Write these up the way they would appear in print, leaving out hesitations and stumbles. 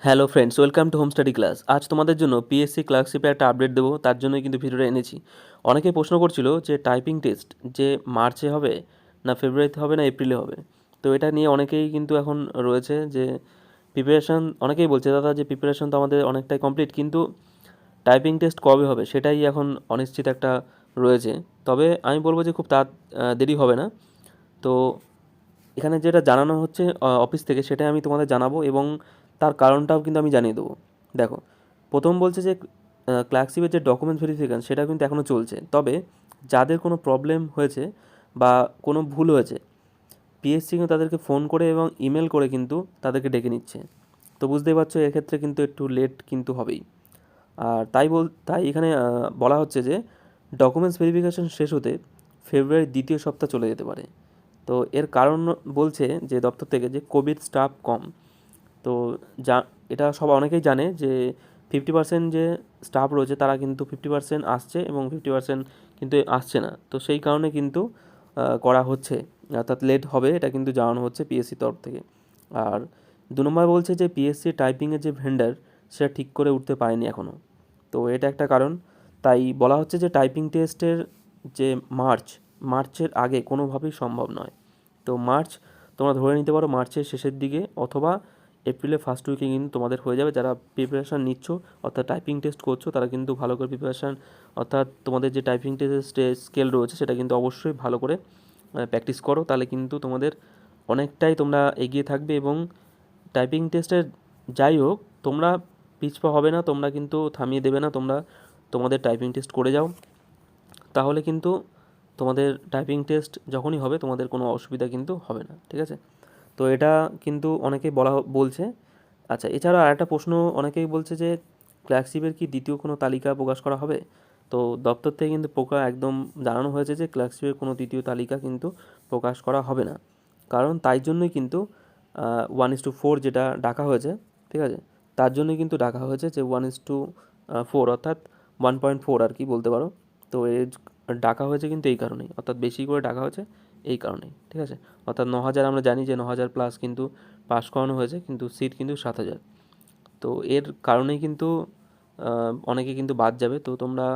Hello friends, welcome to home study class. আজ তোমাদের জন্য পিএসসি ক্লার্কশিপে একটা আপডেট দেবো, তার জন্যই কিন্তু ভিডিওটা এনেছি। অনেকে প্রশ্ন করছিল যে টাইপিং টেস্ট যে মার্চে হবে না ফেব্রুয়ারিতে হবে না এপ্রিলে হবে। তো এটা নিয়ে অনেকেই কিন্তু এখন রয়েছে যে প্রিপারেশান, অনেকেই বলছে দাদা যে প্রিপারেশান তো আমাদের অনেকটাই কমপ্লিট, কিন্তু টাইপিং টেস্ট কবে হবে সেটাই এখন অনিশ্চিত একটা রয়েছে। তবে আমি বলবো যে খুব দেরি হবে না। তো এখানে যেটা জানানো হচ্ছে অফিস থেকে, সেটাই আমি তোমাদের জানাবো এবং তার কারণটাও কিন্তু আমি জানিয়ে দেবো। দেখো, প্রথম বলছে যে ক্লার্কশিপের যে ডকুমেন্ট ভেরিফিকেশন সেটা কিন্তু এখনও চলছে। তবে যাদের কোনো প্রবলেম হয়েছে বা কোনো ভুল হয়েছে, পিএসসি কিন্তু তাদেরকে ফোন করে এবং ইমেল করে কিন্তু তাদেরকে ডেকে নিচ্ছে। তো বুঝতেই পারছো এক্ষেত্রে কিন্তু একটু লেট কিন্তু হবেই। আর তাই এখানে বলা হচ্ছে যে ডকুমেন্টস ভেরিফিকেশন শেষ হতে ফেব্রুয়ারির দ্বিতীয় সপ্তাহ চলে যেতে পারে। তো এর কারণ বলছে যে দপ্তর থেকে যে কোভিড স্টাফ কম। তো যা এটা অনেকেই জানে যে 50% যে স্টাফ রয়েছে তারা কিন্তু 50% আসছে এবং 50% কিন্তু আসছে না। তো সেই কারণে কিন্তু করা হচ্ছে, অর্থাৎ লেট হবে, এটা কিন্তু জানানো হচ্ছে পিএসসি তরফ থেকে। আর 2 নম্বর বলছে যে পিএসসি টাইপিংয়ের যে ভেন্ডার সেটা ঠিক করে উঠতে পারেনি এখনও। তো এটা একটা কারণ। তাই বলা হচ্ছে যে টাইপিং টেস্টের যে মার্চের আগে কোনোভাবেই সম্ভব নয়। তো তোমরা ধরে নিতে পারো মার্চের শেষের দিকে অথবা এপ্রিলের ফার্স্ট উইকে কিন্তু তোমাদের হয়ে যাবে। যারা প্রিপারেশান নিচ্ছ অর্থাৎ টাইপিং টেস্ট করছো, তারা কিন্তু ভালো করে প্রিপারেশান, অর্থাৎ তোমাদের যে টাইপিং টেস্টের স্কেল রয়েছে সেটা কিন্তু অবশ্যই ভালো করে প্র্যাকটিস করো, তাহলে কিন্তু তোমাদের অনেকটাই তোমরা এগিয়ে থাকবে। এবং টাইপিং টেস্টের যাই হোক, তোমরা পিছপা হবে না, তোমরা কিন্তু থামিয়ে দেবে না, তোমরা তোমাদের টাইপিং টেস্ট করে যাও, তাহলে কিন্তু তোমাদের টাইপিং টেস্ট যখনই হবে তোমাদের কোনো অসুবিধা কিন্তু হবে না, ঠিক আছে? তো এটা কিন্তু অনেকেই বলছে। আচ্ছা, এছাড়া আরেকটা প্রশ্ন অনেকেই বলছে যে ক্লার্কশিপের কি দ্বিতীয় কোনো তালিকা প্রকাশ করা হবে? তো দপ্তর থেকে কিন্তু একদম জানানো হয়েছে যে ক্লার্কশিপের কোনো দ্বিতীয় তালিকা কিন্তু প্রকাশ করা হবে না। কারণ তাই জন্যই কিন্তু 1:4 যেটা ডাকা হয়েছে, ঠিক আছে? তার জন্যই কিন্তু ডাকা হয়েছে যে 1:4, অর্থাৎ 1.4 আর কি বলতে পারো। তো ডাকা হয়েছে কিন্তু এই কারণেই, অর্থাৎ বেশি করে ডাকা হয়েছে এই কারণেই, ঠিক আছে? অর্থাৎ 9,000, আমরা জানি যে 9,000 প্লাস কিন্তু পাস করানো হয়েছে, কিন্তু সিট কিন্তু 7,000। তো এর কারণেই কিন্তু অনেকে কিন্তু বাদ যাবে। তো তোমরা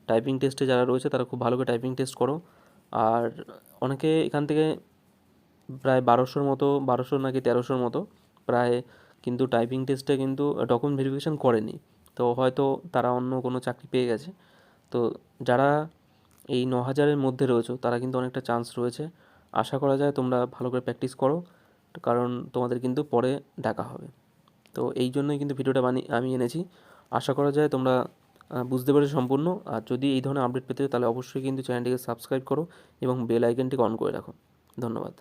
টাইপিং টেস্টে যারা রয়েছে তারা খুব ভালো করে টাইপিং টেস্ট করো। আর অনেকে এখান থেকে প্রায় 1200 নাকি 1300 মতো প্রায় কিন্তু টাইপিং টেস্টে কিন্তু ডকুমেন্ট ভেরিফিকেশান করেনি। তো হয়তো তারা অন্য কোনো চাকরি পেয়ে গেছে। তো যারা এই 9,000-এর মধ্যে রয়েছো তারা কিন্তু অনেকটা চান্স রয়েছে। আশা করা যায় তোমরা ভালো করে প্র্যাকটিস করো, কারণ তোমাদের কিন্তু পরে ডাকা হবে। তো এই জন্যই কিন্তু ভিডিওটা আমি এনেছি। আশা করা যায় তোমরা বুঝতে পেরেছো সম্পূর্ণ। আর যদি এই ধরনের আপডেট পেতে তাহলে অবশ্যই কিন্তু চ্যানেলটিকে সাবস্ক্রাইব করো এবং বেল আইকনটিকে অন করে রাখো। ধন্যবাদ।